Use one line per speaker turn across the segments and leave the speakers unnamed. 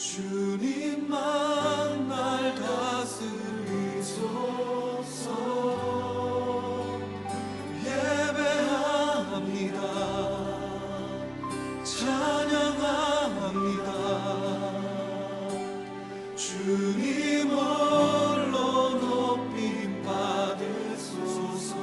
주님만 날 다스리소서. 예배합니다. 찬양합니다. 주님 홀로 높임 받으소서.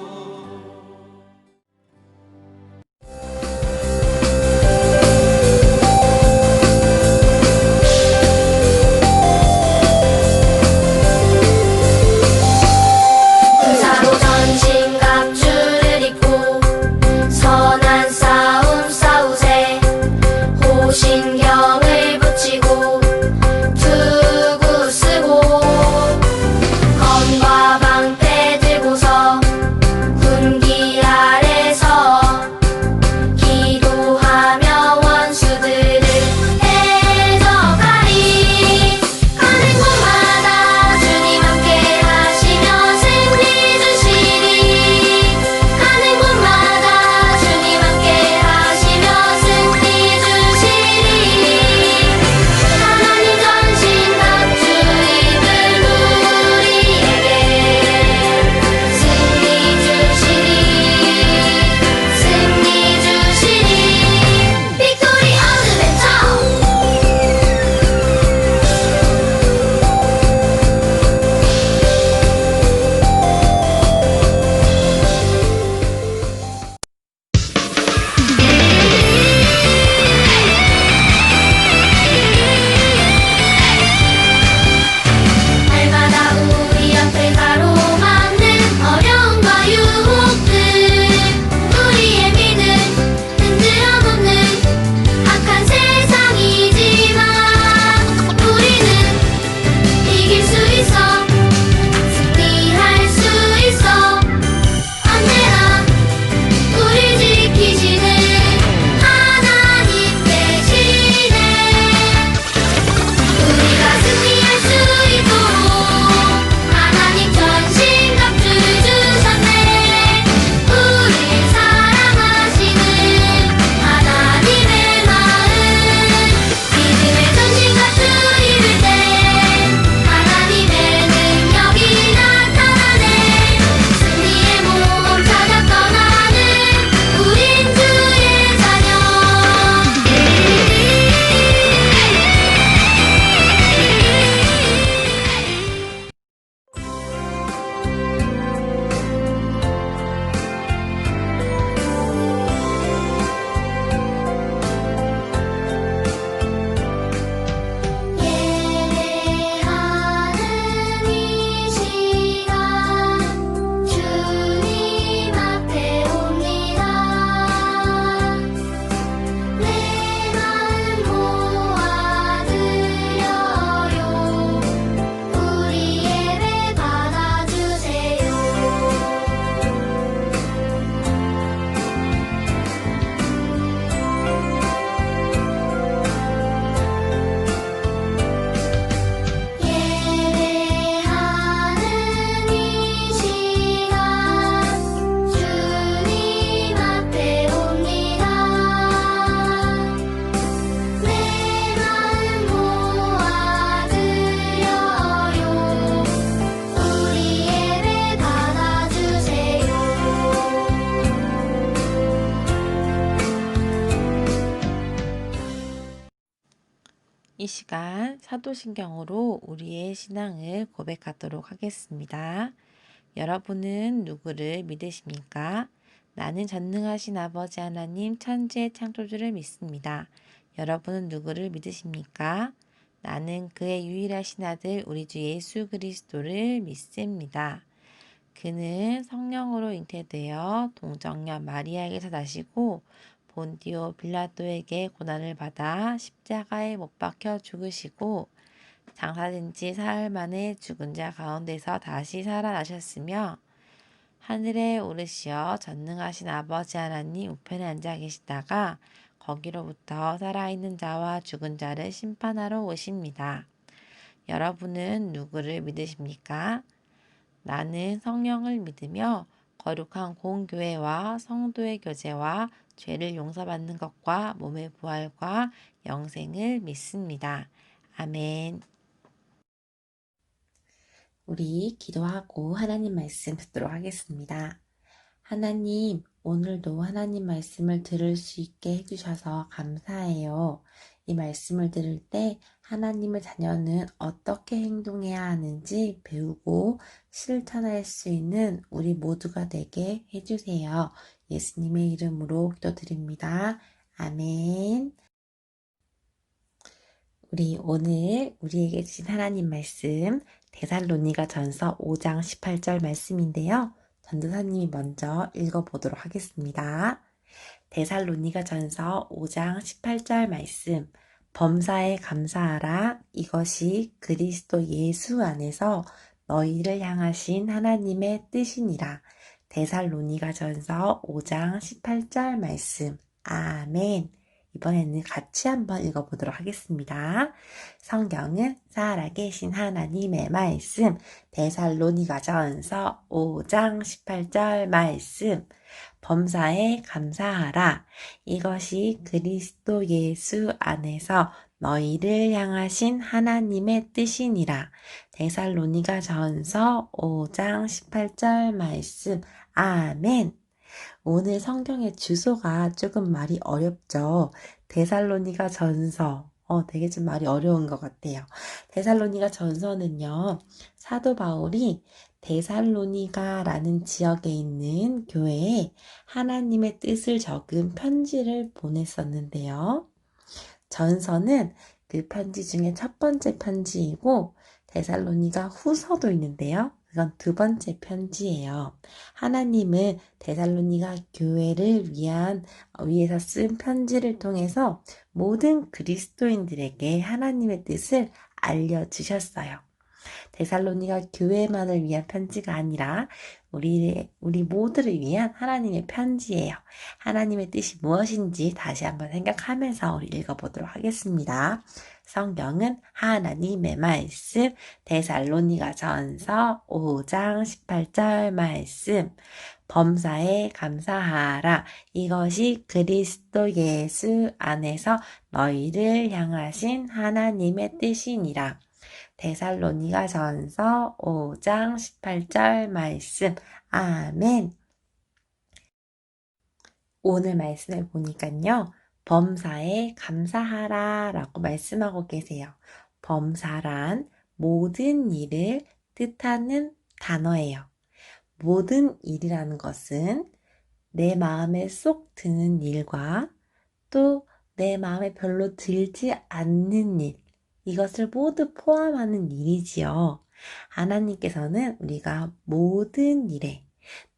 군사도 전신갑주를 입고 선한 싸움 싸우세. 호신경을 붙이고 투구 쓰고 검과 방패 들고서 군기 아래서 기도하며 원수들을 대적하리. 가는 곳마다 주님 함께 하시며 승리 주시리. 가는 곳마다 주님 함께 하시며 승리 주시리. 하나님 전신갑주 입은 우리에게 승리 주시리. 승리 주시리. 빅토리 어드벤처. 날마다 우리 앞을 가로막는 어려움과 유혹들, 우리의 믿음 흔들어 놓는 악한 세상이지만 우리는 이길 수 있어. 승리할 수 있어. 언제나 우리 지키시는 하나님 계시네. 우리가 승리할 수 있도록 하나님 전신갑주를 주셨네. 우릴 사랑하시는 하나님의 마음. 믿음의 전신갑주 입을 때 하나님의 능력이 나타나네. 승리의 몸 찾아 떠나는 우린 주의 자녀. 예배하는 이 시간 주님 앞에 옵니다. 내 마음 모아드려요. 우리 예배 받아주세요. 예배하는 이 시간 주님 앞에 옵니다. 내 마음 모아드려요. 우리 예배 받아주세요.
이 시간 사도신경으로 우리의 신앙을 고백하도록 하겠습니다. 여러분은 누구를 믿으십니까? 나는 전능하신 아버지 하나님 천지의 창조주를 믿습니다. 여러분은 누구를 믿으십니까? 나는 그의 유일하신 아들 우리 주 예수 그리스도를 믿습니다. 그는 성령으로 잉태되어 동정녀 마리아에게서 나시고 본디오 빌라도에게 고난을 받아 십자가에 못 박혀 죽으시고 장사된 지 사흘 만에 죽은 자 가운데서 다시 살아나셨으며 하늘에 오르시어 전능하신 아버지 하나님 우편에 앉아 계시다가 거기로부터 살아있는 자와 죽은 자를 심판하러 오십니다. 여러분은 누구를 믿으십니까? 나는 성령을 믿으며 거룩한 공교회와 성도의 교제와 죄를 용서받는 것과 몸의 부활과 영생을 믿습니다. 아멘. 우리 기도하고 하나님 말씀 듣도록 하겠습니다. 하나님, 오늘도 하나님 말씀을 들을 수 있게 해주셔서 감사해요. 이 말씀을 들을 때 하나님의 자녀는 어떻게 행동해야 하는지 배우고 실천할 수 있는 우리 모두가 되게 해주세요. 예수님의 이름으로 기도드립니다. 아멘. 우리 오늘 우리에게 주신 하나님 말씀 데살로니가 전서 5장 18절 말씀인데요. 전도사님이 먼저 읽어보도록 하겠습니다. 데살로니가 전서 5장 18절 말씀 범사에 감사하라. 이것이 그리스도 예수 안에서 너희를 향하신 하나님의 뜻이니라. 데살로니가 전서 5장 18절 말씀 아멘. 이번에는 같이 한번 읽어보도록 하겠습니다. 성경은 살아계신 하나님의 말씀 데살로니가 전서 5장 18절 말씀 범사에 감사하라. 이것이 그리스도 예수 안에서 너희를 향하신 하나님의 뜻이니라. 데살로니가 전서 5장 18절 말씀 아멘. 오늘 성경의 주소가 조금 말이 어렵죠. 데살로니가 전서. 되게 좀 말이 어려운 것 같아요. 데살로니가 전서는요, 사도 바울이 데살로니가라는 지역에 있는 교회에 하나님의 뜻을 적은 편지를 보냈었는데요. 전서는 그 편지 중에 첫 번째 편지이고 데살로니가 후서도 있는데요. 그건 두 번째 편지예요. 하나님은 데살로니가 교회를 위해서 쓴 편지를 통해서 모든 그리스도인들에게 하나님의 뜻을 알려주셨어요. 데살로니가 교회만을 위한 편지가 아니라 우리 모두를 위한 하나님의 편지예요. 하나님의 뜻이 무엇인지 다시 한번 생각하면서 우리 읽어보도록 하겠습니다. 성경은 하나님의 말씀 데살로니가 전서 5장 18절 말씀 범사에 감사하라. 이것이 그리스도 예수 안에서 너희를 향하신 하나님의 뜻이니라. 데살로니가 전서 5장 18절 말씀 아멘. 오늘 말씀을 보니까요. 범사에 감사하라 라고 말씀하고 계세요. 범사란 모든 일을 뜻하는 단어예요. 모든 일이라는 것은 내 마음에 쏙 드는 일과 또 내 마음에 별로 들지 않는 일, 이것을 모두 포함하는 일이지요. 하나님께서는 우리가 모든 일에,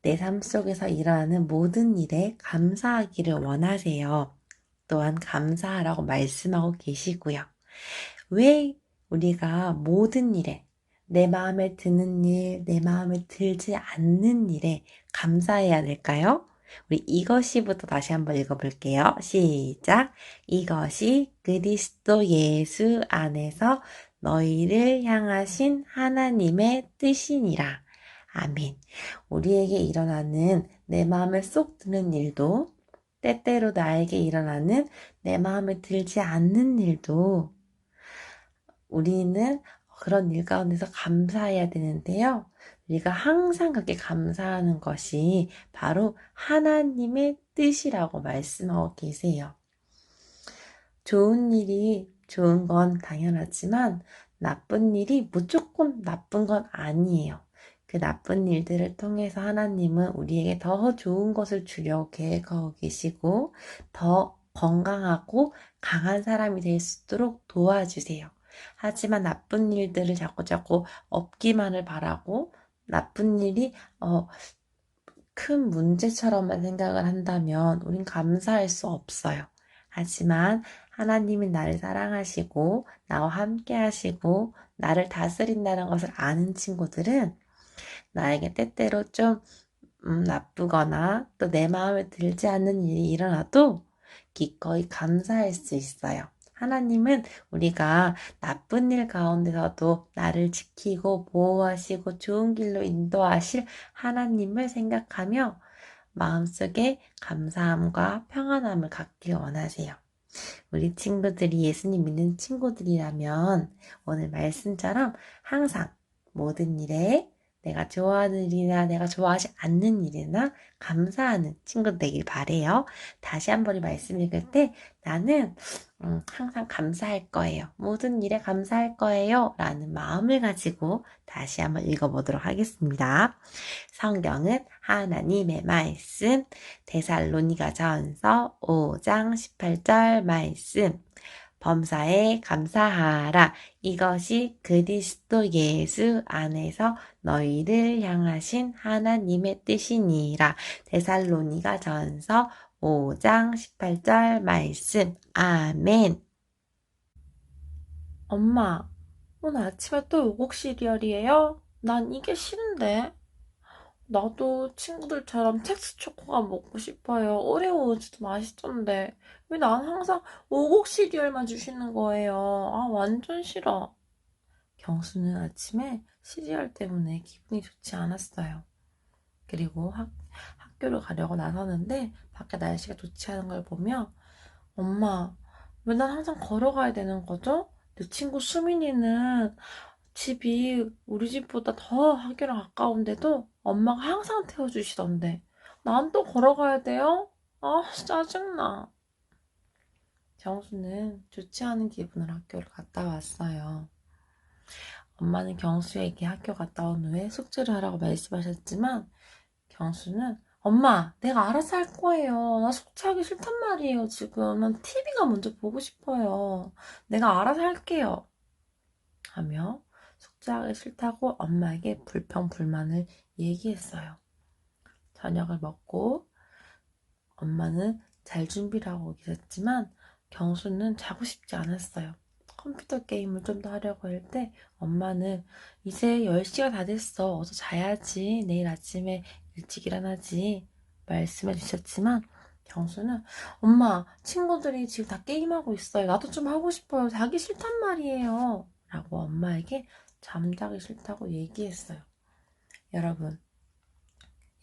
내 삶 속에서 일어나는 모든 일에 감사하기를 원하세요. 또한 감사하라고 말씀하고 계시고요. 왜 우리가 모든 일에, 내 마음에 드는 일, 내 마음에 들지 않는 일에 감사해야 될까요? 우리 이것이부터 다시 한번 읽어볼게요. 시작. 이것이 그리스도 예수 안에서 너희를 향하신 하나님의 뜻이니라. 아멘. 우리에게 일어나는 내 마음에 쏙 드는 일도 때때로 나에게 일어나는 내 마음에 들지 않는 일도 우리는 그런 일 가운데서 감사해야 되는데요. 우리가 항상 그렇게 감사하는 것이 바로 하나님의 뜻이라고 말씀하고 계세요. 좋은 일이 좋은 건 당연하지만 나쁜 일이 무조건 나쁜 건 아니에요. 그 나쁜 일들을 통해서 하나님은 우리에게 더 좋은 것을 주려고 계획하고 계시고 더 건강하고 강한 사람이 될 수 있도록 도와주세요. 하지만 나쁜 일들을 자꾸 없기만을 바라고 나쁜 일이 큰 문제처럼만 생각을 한다면 우린 감사할 수 없어요. 하지만 하나님이 나를 사랑하시고 나와 함께 하시고 나를 다스린다는 것을 아는 친구들은 나에게 때때로 좀 나쁘거나 또 내 마음에 들지 않는 일이 일어나도 기꺼이 감사할 수 있어요. 하나님은 우리가 나쁜 일 가운데서도 나를 지키고 보호하시고 좋은 길로 인도하실 하나님을 생각하며 마음속에 감사함과 평안함을 갖길 원하세요. 우리 친구들이 예수님 믿는 친구들이라면 오늘 말씀처럼 항상 모든 일에 내가 좋아하는 일이나 내가 좋아하지 않는 일이나 감사하는 친구 되길 바래요. 다시 한번 이 말씀 읽을 때 나는 항상 감사할 거예요. 모든 일에 감사할 거예요. 라는 마음을 가지고 다시 한번 읽어보도록 하겠습니다. 성경은 하나님의 말씀, 데살로니가전서 5장 18절 말씀, 범사에 감사하라. 이것이 그리스도 예수 안에서 너희를 향하신 하나님의 뜻이니라. 데살로니가전서 5장 18절 말씀. 아멘. 엄마, 오늘 아침에 또 요곡 시리얼이에요? 난 이게 싫은데. 나도 친구들처럼 텍스 초코가 먹고 싶어요. 오레오우즈도 맛있던데. 왜 난 항상 오곡 시리얼만 주시는 거예요? 아, 완전 싫어. 경수는 아침에 시리얼 때문에 기분이 좋지 않았어요. 그리고 학교를 가려고 나서는데 밖에 날씨가 좋지 않은 걸 보며 엄마, 왜 난 항상 걸어가야 되는 거죠? 내 친구 수민이는 집이 우리 집보다 더 학교랑 가까운데도 엄마가 항상 태워주시던데 난 또 걸어가야 돼요? 아, 짜증나. 경수는 좋지 않은 기분으로 학교를 갔다 왔어요. 엄마는 경수에게 학교 갔다 온 후에 숙제를 하라고 말씀하셨지만 경수는 엄마, 내가 알아서 할 거예요. 나 숙제하기 싫단 말이에요, 지금. 난 TV가 먼저 보고 싶어요. 내가 알아서 할게요. 하며 숙제하기 싫다고 엄마에게 불평불만을 얘기했어요. 저녁을 먹고 엄마는 잘 준비를 하고 계셨지만 경수는 자고 싶지 않았어요. 컴퓨터 게임을 좀 더 하려고 할 때 엄마는 이제 10시가 다 됐어. 어서 자야지. 내일 아침에 일찍 일어나지. 말씀해 주셨지만 경수는 엄마, 친구들이 지금 다 게임하고 있어요. 나도 좀 하고 싶어요. 자기 싫단 말이에요. 라고 엄마에게 잠자기 싫다고 얘기했어요.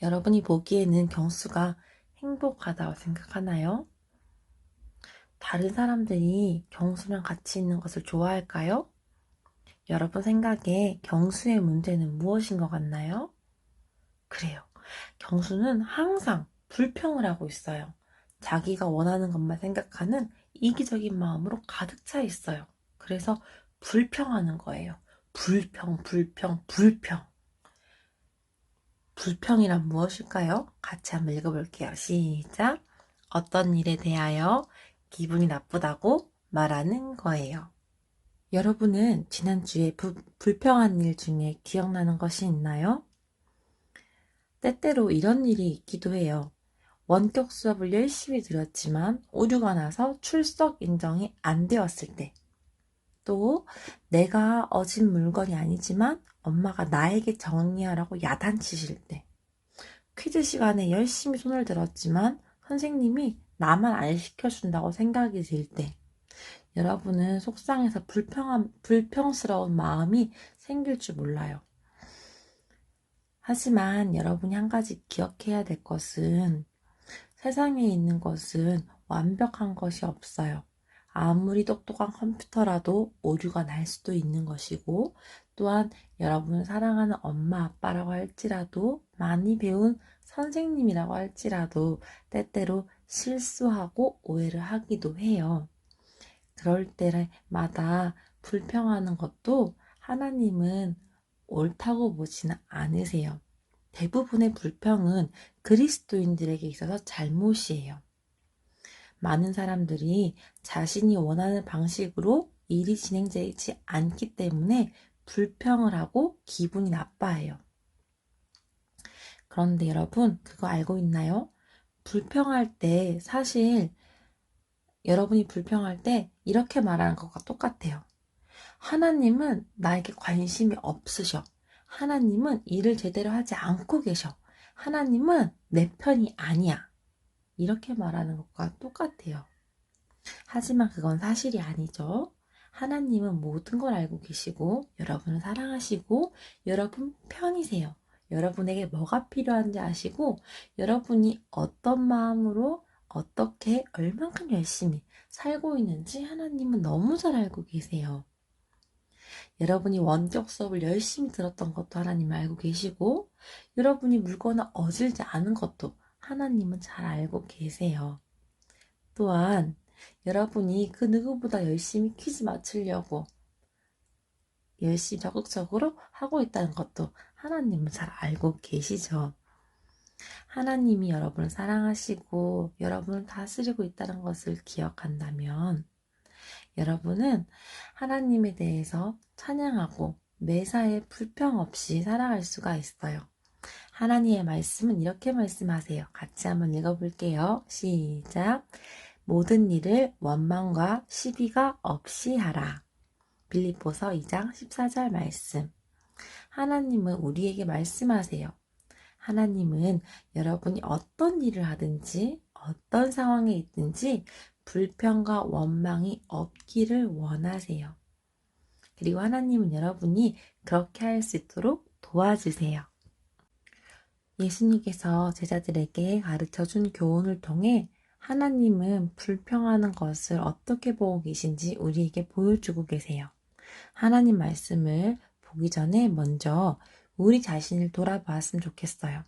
여러분이 보기에는 경수가 행복하다고 생각하나요? 다른 사람들이 경수랑 같이 있는 것을 좋아할까요? 여러분 생각에 경수의 문제는 무엇인 것 같나요? 그래요. 경수는 항상 불평을 하고 있어요. 자기가 원하는 것만 생각하는 이기적인 마음으로 가득 차 있어요. 그래서 불평하는 거예요. 불평. 불평이란 무엇일까요? 같이 한번 읽어볼게요. 시작. 어떤 일에 대하여 기분이 나쁘다고 말하는 거예요. 여러분은 지난주에 불평한 일 중에 기억나는 것이 있나요? 때때로 이런 일이 있기도 해요. 원격 수업을 열심히 들었지만 오류가 나서 출석 인정이 안 되었을 때, 또 내가 얻은 물건이 아니지만 엄마가 나에게 정리하라고 야단치실 때, 퀴즈 시간에 열심히 손을 들었지만 선생님이 나만 안 시켜준다고 생각이 들 때, 여러분은 속상해서 불평스러운 마음이 생길 줄 몰라요. 하지만 여러분이 한 가지 기억해야 될 것은 세상에 있는 것은 완벽한 것이 없어요. 아무리 똑똑한 컴퓨터라도 오류가 날 수도 있는 것이고, 또한 여러분을 사랑하는 엄마, 아빠라고 할지라도, 많이 배운 선생님이라고 할지라도 때때로 실수하고 오해를 하기도 해요. 그럴 때마다 불평하는 것도 하나님은 옳다고 보지는 않으세요. 대부분의 불평은 그리스도인들에게 있어서 잘못이에요. 많은 사람들이 자신이 원하는 방식으로 일이 진행되지 않기 때문에 불평을 하고 기분이 나빠해요. 그런데 여러분, 그거 알고 있나요? 불평할 때 사실 여러분이 불평할 때 이렇게 말하는 것과 똑같아요. 하나님은 나에게 관심이 없으셔. 하나님은 일을 제대로 하지 않고 계셔. 하나님은 내 편이 아니야. 이렇게 말하는 것과 똑같아요. 하지만 그건 사실이 아니죠. 하나님은 모든 걸 알고 계시고 여러분을 사랑하시고 여러분 편이세요. 여러분에게 뭐가 필요한지 아시고 여러분이 어떤 마음으로 어떻게 얼만큼 열심히 살고 있는지 하나님은 너무 잘 알고 계세요. 여러분이 원격 수업을 열심히 들었던 것도 하나님은 알고 계시고, 여러분이 물거나 어질지 않은 것도 하나님은 잘 알고 계세요. 또한 여러분이 그 누구보다 열심히 퀴즈 맞추려고 열심히 적극적으로 하고 있다는 것도 하나님은 잘 알고 계시죠. 하나님이 여러분을 사랑하시고 여러분을 다스리고 있다는 것을 기억한다면 여러분은 하나님에 대해서 찬양하고 매사에 불평 없이 살아갈 수가 있어요. 하나님의 말씀은 이렇게 말씀하세요. 같이 한번 읽어볼게요. 시작. 모든 일을 원망과 시비가 없이 하라. 빌립보서 2장 14절 말씀. 하나님은 우리에게 말씀하세요. 하나님은 여러분이 어떤 일을 하든지 어떤 상황에 있든지 불평과 원망이 없기를 원하세요. 그리고 하나님은 여러분이 그렇게 할 수 있도록 도와주세요. 예수님께서 제자들에게 가르쳐준 교훈을 통해 하나님은 불평하는 것을 어떻게 보고 계신지 우리에게 보여주고 계세요. 하나님 말씀을 보기 전에 먼저 우리 자신을 돌아보았으면 좋겠어요.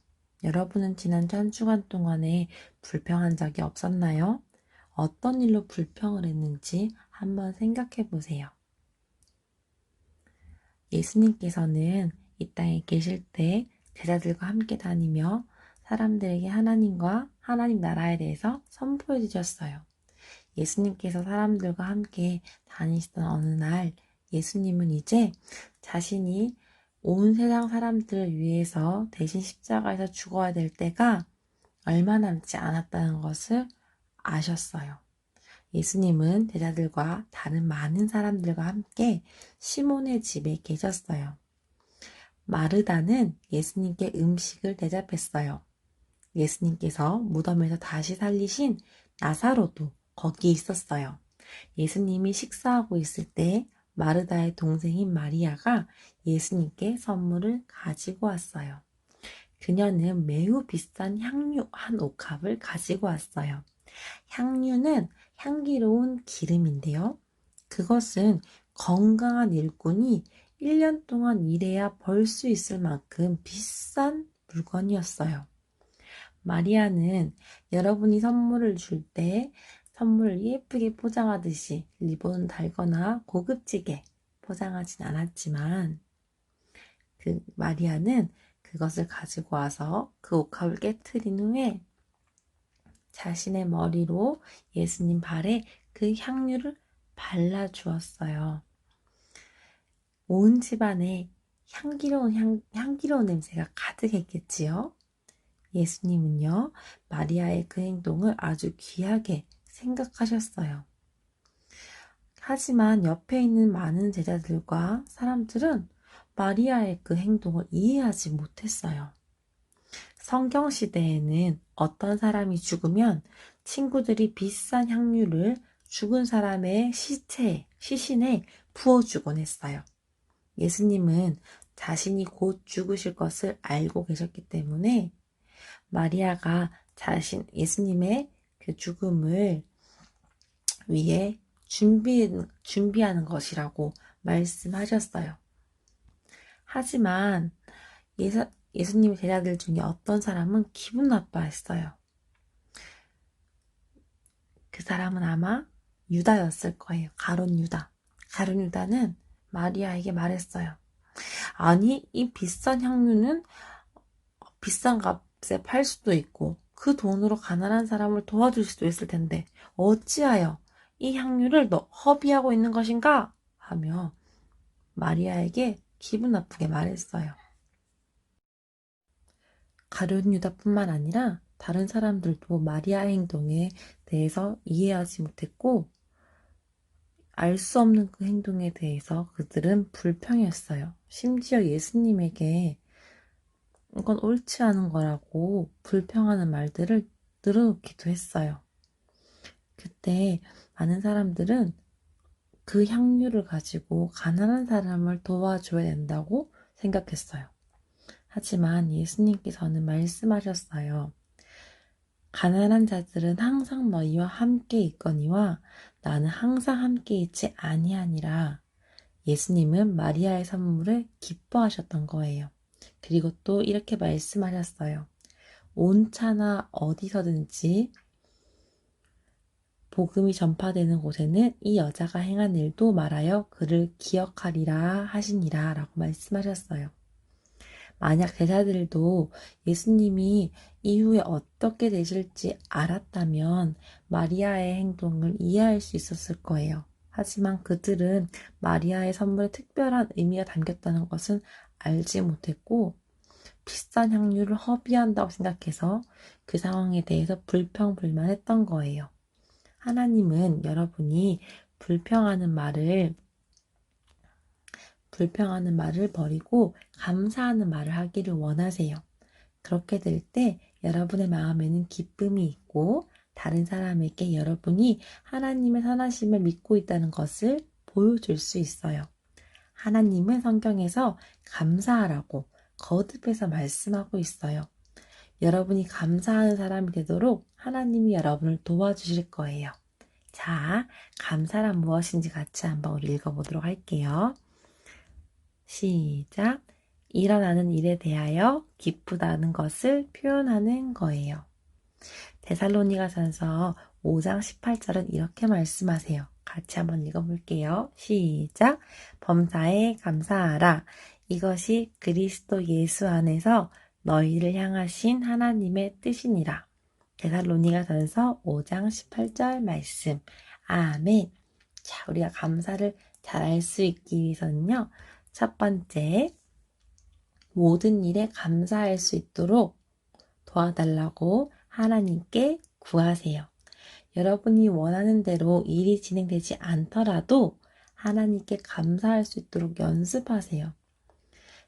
여러분은 지난 한 주간 동안에 불평한 적이 없었나요? 어떤 일로 불평을 했는지 한번 생각해 보세요. 예수님께서는 이 땅에 계실 때 제자들과 함께 다니며 사람들에게 하나님과 하나님 나라에 대해서 선포해 주셨어요. 예수님께서 사람들과 함께 다니시던 어느 날 예수님은 이제 자신이 온 세상 사람들을 위해서 대신 십자가에서 죽어야 될 때가 얼마 남지 않았다는 것을 아셨어요. 예수님은 제자들과 다른 많은 사람들과 함께 시몬의 집에 계셨어요. 마르다는 예수님께 음식을 대접했어요. 예수님께서 무덤에서 다시 살리신 나사로도 거기 있었어요. 예수님이 식사하고 있을 때 마르다의 동생인 마리아가 예수님께 선물을 가지고 왔어요. 그녀는 매우 비싼 향유 한 옥합을 가지고 왔어요. 향유는 향기로운 기름인데요. 그것은 건강한 일꾼이 1년 동안 일해야 벌 수 있을 만큼 비싼 물건이었어요. 마리아는 여러분이 선물을 줄 때 선물을 예쁘게 포장하듯이 리본 달거나 고급지게 포장하진 않았지만 그 마리아는 그것을 가지고 와서 그 옥합을 깨트린 후에 자신의 머리로 예수님 발에 그 향유를 발라주었어요. 온 집안에 향기로운 냄새가 가득했겠지요. 예수님은요, 마리아의 그 행동을 아주 귀하게 생각하셨어요. 하지만 옆에 있는 많은 제자들과 사람들은 마리아의 그 행동을 이해하지 못했어요. 성경 시대에는 어떤 사람이 죽으면 친구들이 비싼 향유를 죽은 사람의 시신에 부어주곤 했어요. 예수님은 자신이 곧 죽으실 것을 알고 계셨기 때문에 마리아가 예수님의 그 죽음을 위해 준비하는 것이라고 말씀하셨어요. 하지만 예수님의 제자들 중에 어떤 사람은 기분 나빠했어요. 그 사람은 아마 유다였을 거예요. 가룟 유다. 가룟 유다는 마리아에게 말했어요. 아니, 이 비싼 향유는 비싼 값에 팔 수도 있고 그 돈으로 가난한 사람을 도와줄 수도 있을 텐데 어찌하여 이 향유를 허비하고 있는 것인가? 하며 마리아에게 기분 나쁘게 말했어요. 가룟 유다뿐만 아니라 다른 사람들도 마리아의 행동에 대해서 이해하지 못했고 알 수 없는 그 행동에 대해서 그들은 불평했어요. 심지어 예수님에게 이건 옳지 않은 거라고 불평하는 말들을 늘어놓기도 했어요. 그때 많은 사람들은 그 향유를 가지고 가난한 사람을 도와줘야 된다고 생각했어요. 하지만 예수님께서는 말씀하셨어요. 가난한 자들은 항상 너희와 함께 있거니와 나는 항상 함께 있지 아니하니라. 예수님은 마리아의 선물을 기뻐하셨던 거예요. 그리고 또 이렇게 말씀하셨어요. 온차나 어디서든지 복음이 전파되는 곳에는 이 여자가 행한 일도 말하여 그를 기억하리라 하시니라 라고 말씀하셨어요. 만약 제자들도 예수님이 이후에 어떻게 되실지 알았다면 마리아의 행동을 이해할 수 있었을 거예요. 하지만 그들은 마리아의 선물에 특별한 의미가 담겼다는 것은 알지 못했고 비싼 향유를 허비한다고 생각해서 그 상황에 대해서 불평불만했던 거예요. 하나님은 여러분이 불평하는 말을 버리고 감사하는 말을 하기를 원하세요. 그렇게 될 때 여러분의 마음에는 기쁨이 있고 다른 사람에게 여러분이 하나님의 선하심을 믿고 있다는 것을 보여줄 수 있어요. 하나님은 성경에서 감사하라고 거듭해서 말씀하고 있어요. 여러분이 감사하는 사람이 되도록 하나님이 여러분을 도와주실 거예요. 자, 감사란 무엇인지 같이 한번 우리 읽어보도록 할게요. 시작. 일어나는 일에 대하여 기쁘다는 것을 표현하는 거예요. 데살로니가전서 5장 18절은 이렇게 말씀하세요. 같이 한번 읽어볼게요. 시작. 범사에 감사하라. 이것이 그리스도 예수 안에서 너희를 향하신 하나님의 뜻이니라. 데살로니가전서 5장 18절 말씀. 아멘. 자, 우리가 감사를 잘할 수 있기 위해서는요. 첫 번째, 모든 일에 감사할 수 있도록 도와달라고 하나님께 구하세요. 여러분이 원하는 대로 일이 진행되지 않더라도 하나님께 감사할 수 있도록 연습하세요.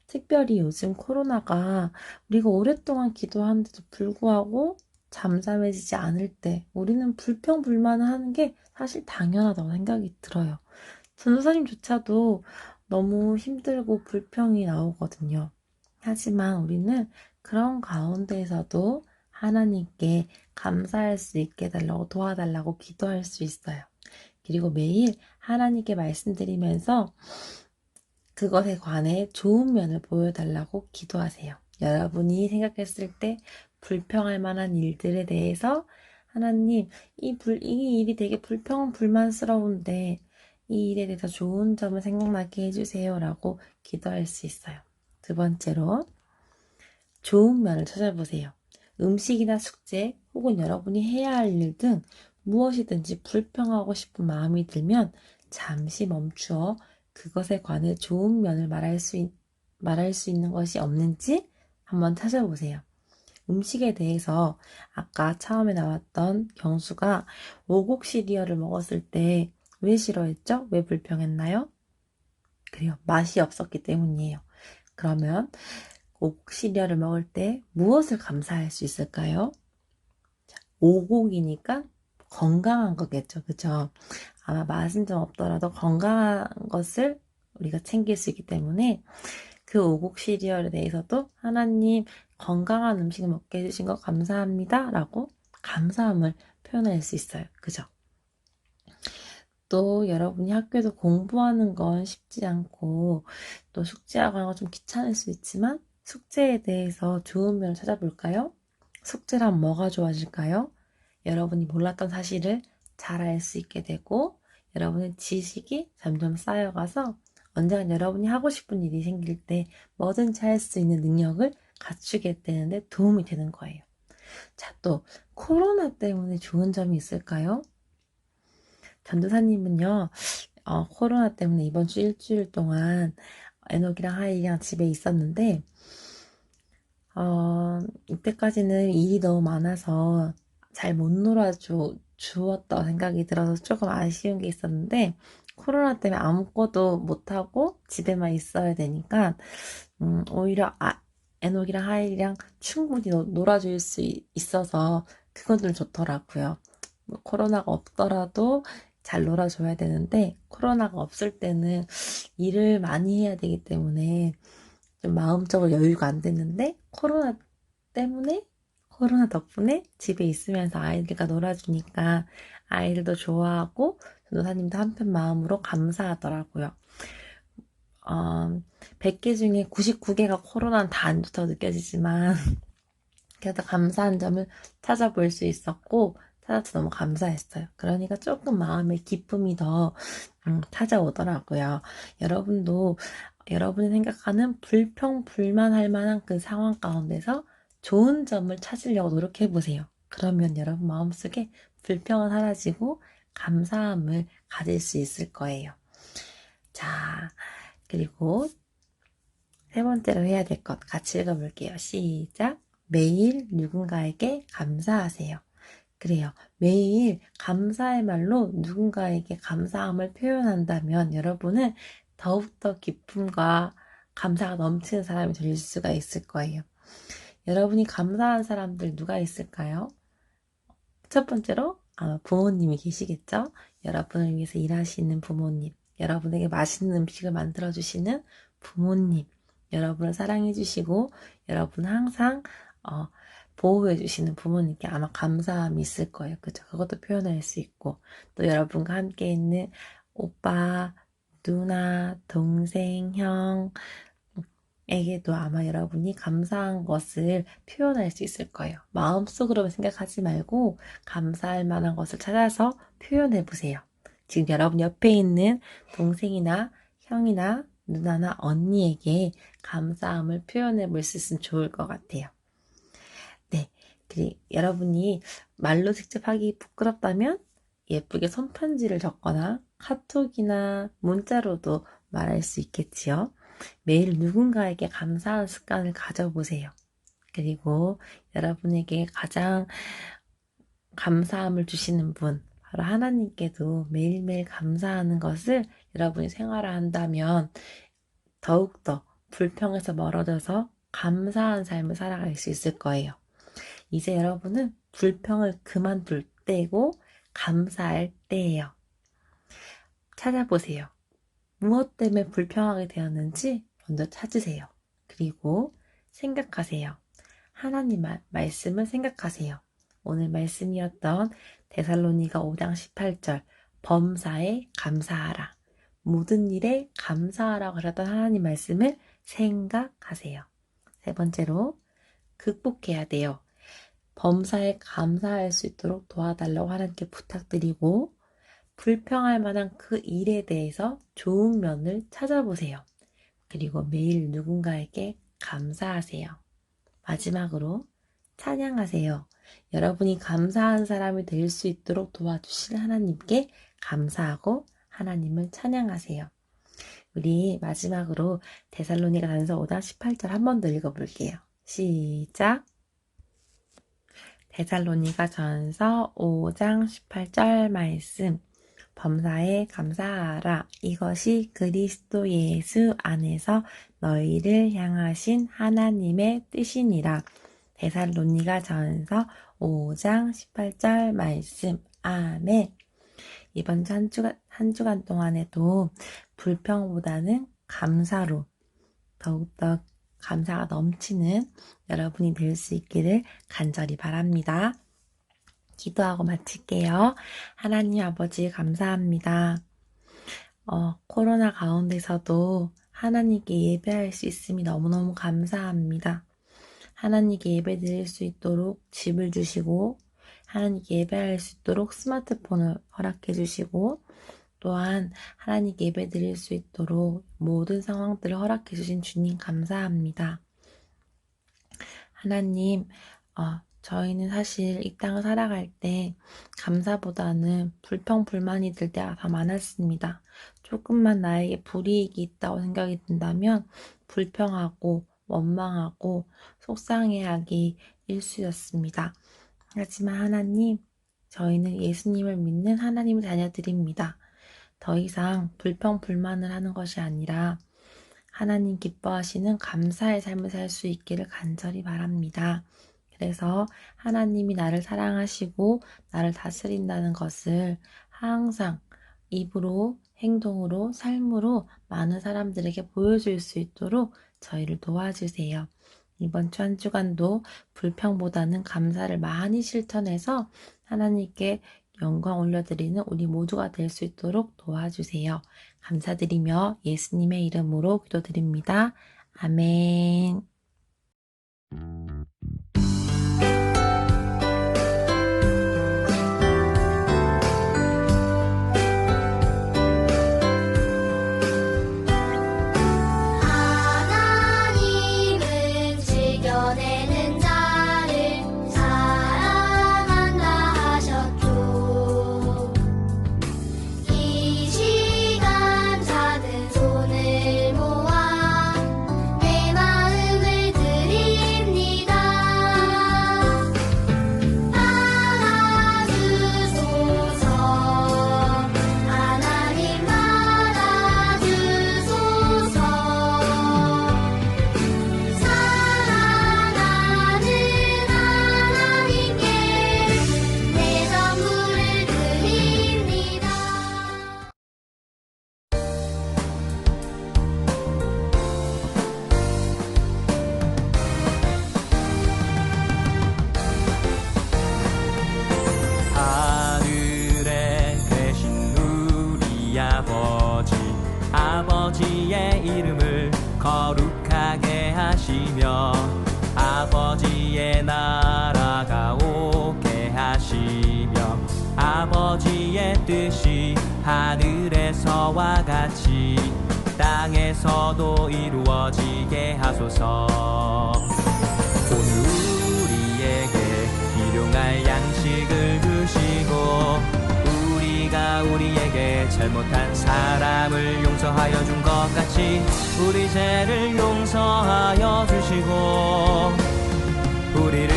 특별히 요즘 코로나가 우리가 오랫동안 기도하는데도 불구하고 잠잠해지지 않을 때 우리는 불평불만을 하는 게 사실 당연하다고 생각이 들어요. 전도사님조차도 너무 힘들고 불평이 나오거든요. 하지만 우리는 그런 가운데에서도 하나님께 감사할 수 있게 해달라고 도와달라고 기도할 수 있어요. 그리고 매일 하나님께 말씀드리면서 그것에 관해 좋은 면을 보여달라고 기도하세요. 여러분이 생각했을 때 불평할 만한 일들에 대해서 하나님, 이 일이 되게 불만스러운데 이 일에 대해서 좋은 점을 생각나게 해주세요 라고 기도할 수 있어요. 두 번째로 좋은 면을 찾아보세요. 음식이나 숙제 혹은 여러분이 해야 할 일 등 무엇이든지 불평하고 싶은 마음이 들면 잠시 멈추어 그것에 관해 좋은 면을 말할 수 있는 것이 없는지 한번 찾아보세요. 음식에 대해서 아까 처음에 나왔던 경수가 오곡 시리얼을 먹었을 때 왜 싫어했죠? 왜 불평했나요? 그래요. 맛이 없었기 때문이에요. 그러면 오곡 시리얼을 먹을 때 무엇을 감사할 수 있을까요? 오곡이니까 건강한 거겠죠. 그죠? 아마 맛은 좀 없더라도 건강한 것을 우리가 챙길 수 있기 때문에 그 오곡 시리얼에 대해서도 하나님 건강한 음식을 먹게 해주신 거 감사합니다 라고 감사함을 표현할 수 있어요. 그죠? 또 여러분이 학교에서 공부하는 건 쉽지 않고 또 숙제하고 하는 건 좀 귀찮을 수 있지만 숙제에 대해서 좋은 면을 찾아볼까요? 숙제란 뭐가 좋아질까요? 여러분이 몰랐던 사실을 잘 알 수 있게 되고 여러분의 지식이 점점 쌓여가서 언젠가 여러분이 하고 싶은 일이 생길 때 뭐든지 할 수 있는 능력을 갖추게 되는데 도움이 되는 거예요. 자, 또 코로나 때문에 좋은 점이 있을까요? 전도사님은요, 코로나 때문에 이번 주 일주일 동안 에녹이랑 하이랑 집에 있었는데, 이때까지는 일이 너무 많아서 잘 못 놀아주었다고 생각이 들어서 조금 아쉬운 게 있었는데, 코로나 때문에 아무것도 못하고 집에만 있어야 되니까, 오히려 에녹이랑 하이랑 충분히 놀아줄 수 있어서 그건 좀 좋더라고요. 코로나가 없더라도 잘 놀아줘야 되는데 코로나가 없을 때는 일을 많이 해야 되기 때문에 좀 마음적으로 여유가 안 됐는데 코로나 덕분에 집에 있으면서 아이들과 놀아주니까 아이들도 좋아하고 전도사님도 한편 마음으로 감사하더라고요. 100개 중에 99개가 코로나는 다 안 좋다고 느껴지지만 그래도 감사한 점을 찾아볼 수 있었고 찾아서 너무 감사했어요. 그러니까 조금 마음의 기쁨이 더 찾아오더라고요. 여러분도 여러분이 생각하는 불평불만할 만한 그 상황 가운데서 좋은 점을 찾으려고 노력해 보세요. 그러면 여러분 마음속에 불평은 사라지고 감사함을 가질 수 있을 거예요. 자, 그리고 세 번째로 해야 될 것 같이 읽어볼게요. 시작. 매일 누군가에게 감사하세요. 그래요. 매일 감사의 말로 누군가에게 감사함을 표현한다면 여러분은 더욱더 기쁨과 감사가 넘치는 사람이 될 수가 있을 거예요. 여러분이 감사한 사람들 누가 있을까요? 첫 번째로 아마 부모님이 계시겠죠? 여러분을 위해서 일하시는 부모님, 여러분에게 맛있는 음식을 만들어주시는 부모님, 여러분을 사랑해주시고 여러분 항상 보호해주시는 부모님께 아마 감사함이 있을 거예요. 그죠? 그것도 표현할 수 있고 또 여러분과 함께 있는 오빠, 누나, 동생, 형 에게도 아마 여러분이 감사한 것을 표현할 수 있을 거예요. 마음속으로만 생각하지 말고 감사할 만한 것을 찾아서 표현해 보세요. 지금 여러분 옆에 있는 동생이나 형이나 누나나 언니에게 감사함을 표현해 볼 수 있으면 좋을 것 같아요. 네. 그리고 여러분이 말로 직접 하기 부끄럽다면 예쁘게 손편지를 적거나 카톡이나 문자로도 말할 수 있겠지요. 매일 누군가에게 감사한 습관을 가져보세요. 그리고 여러분에게 가장 감사함을 주시는 분, 바로 하나님께도 매일매일 감사하는 것을 여러분이 생활화한다면 더욱더 불평에서 멀어져서 감사한 삶을 살아갈 수 있을 거예요. 이제 여러분은 불평을 그만둘 때고 감사할 때예요. 찾아보세요. 무엇 때문에 불평하게 되었는지 먼저 찾으세요. 그리고 생각하세요. 하나님 말씀을 생각하세요. 오늘 말씀이었던 데살로니가 5장 18절 범사에 감사하라. 모든 일에 감사하라고 하셨던 하나님 말씀을 생각하세요. 세 번째로 극복해야 돼요. 범사에 감사할 수 있도록 도와달라고 하나님께 부탁드리고 불평할 만한 그 일에 대해서 좋은 면을 찾아보세요. 그리고 매일 누군가에게 감사하세요. 마지막으로 찬양하세요. 여러분이 감사한 사람이 될 수 있도록 도와주신 하나님께 감사하고 하나님을 찬양하세요. 우리 마지막으로 데살로니가전서 5장 18절 한 번 더 읽어볼게요. 시작. 데살로니가전서 5장 18절 말씀. 범사에 감사하라. 이것이 그리스도 예수 안에서 너희를 향하신 하나님의 뜻이니라. 데살로니가전서 5장 18절 말씀. 아멘. 이번 한 주간 동안에도 불평보다는 감사로 더욱더 감사가 넘치는 여러분이 될 수 있기를 간절히 바랍니다. 기도하고 마칠게요. 하나님 아버지 감사합니다. 코로나 가운데서도 하나님께 예배할 수 있음이 너무너무 감사합니다. 하나님께 예배 드릴 수 있도록 집을 주시고 하나님께 예배할 수 있도록 스마트폰을 허락해 주시고 또한 하나님께 예배 드릴 수 있도록 모든 상황들을 허락해 주신 주님 감사합니다. 하나님, 저희는 사실 이 땅을 살아갈 때 감사보다는 불평불만이 들 때가 더 많았습니다. 조금만 나에게 불이익이 있다고 생각이 든다면 불평하고 원망하고 속상해하기 일쑤였습니다. 하지만 하나님, 저희는 예수님을 믿는 하나님의 자녀들입니다. 더 이상 불평불만을 하는 것이 아니라 하나님 기뻐하시는 감사의 삶을 살 수 있기를 간절히 바랍니다. 그래서 하나님이 나를 사랑하시고 나를 다스린다는 것을 항상 입으로, 행동으로, 삶으로 많은 사람들에게 보여줄 수 있도록 저희를 도와주세요. 이번 주 한 주간도 불평보다는 감사를 많이 실천해서 하나님께 영광 올려드리는 우리 모두가 될 수 있도록 도와주세요. 감사드리며 예수님의 이름으로 기도드립니다. 아멘.
하나님은 즐겨내는 자를 사랑한다 하셨죠. 이 시간 작은 손을 모아 내 마음을 드립니다. 받아주소서. 하나님 받아주소서. 사랑하는 하나님께 내 선물을 드립니다.
하늘에 계신 우리 아버지 아버지의 이름을 거룩하게 하시며 아버지의 나라가 오게 하시며 아버지의 뜻이 하늘에서와 같이 땅에서도 이루어지게 하소서. 오늘 우리에게 일용할 양식을 주시고 우리가 우리에게 잘못한 사람을 용서하여 준 것 같이 우리 죄를 용서하여 주시고 우리를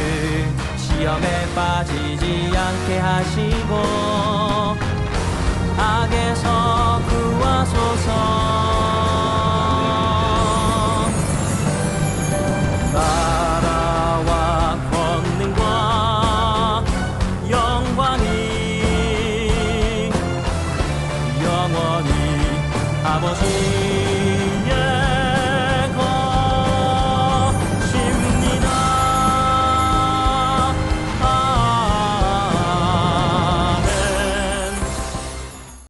시험에 빠지지 않게 하시고